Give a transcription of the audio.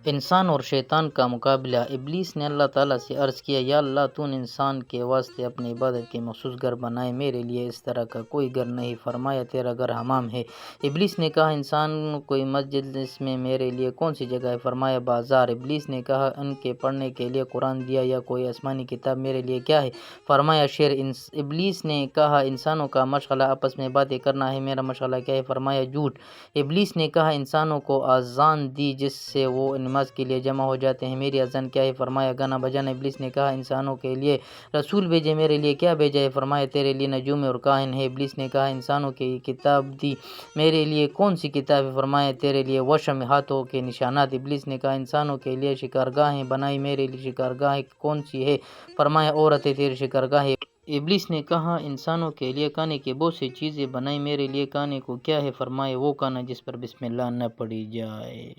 انسان اور شیطان کا مقابلہ۔ ابلیس نے اللہ تعالیٰ سے عرض کیا، یا اللہ، تو نے انسان کے واسطے اپنی عبادت کے مخصوص گھر بنائے، میرے لیے اس طرح کا کوئی گھر نہیں۔ فرمایا، تیرا گھر حمام ہے۔ ابلیس نے کہا، انسان کوئی مسجد، اس میں میرے لیے کون سی جگہ ہے؟ فرمایا، بازار۔ ابلیس نے کہا، ان کے پڑھنے کے لیے قرآن دیا یا کوئی آسمانی کتاب، میرے لیے کیا ہے؟ فرمایا، شعر۔ ابلیس نے کہا، انسانوں کا مشغلہ آپس میں باتیں کرنا ہے، میرا مشغلہ کیا ہے؟ فرمایا، جھوٹ۔ ابلیس نے کہا، انسانوں کو اذان دی جس سے وہ نماز کے لیے جمع ہو جاتے ہیں، میری اذان کیا ہے؟ فرمایا، گانا بجانا۔ ابلیس نے کہا، انسانوں کے لیے رسول بھیجے، میرے لیے کیا بھیجا ہے؟ فرمایا، تیرے لیے نجوم اور کاہن ہے۔ ابلیس نے کہا، انسانوں کی کتاب دی، میرے لیے کون سی کتاب ہے؟ فرمایا، تیرے لیے وشم، ہاتھوں کے نشانات۔ ابلیس نے کہا، انسانوں کے لیے شکارگاہیں بنائی، میرے لیے شکارگاہ کون سی ہے؟ فرمایا، عورتیں تیری شکارگاہ ہے۔ ابلیس نے کہا، انسانوں کے لیے کھانے کی بہت سی چیزیں بنائی، میرے لیے کھانے کو کیا ہے؟ فرمایا، وہ کھانا جس پر بسم اللہ نہ پڑھی جائے۔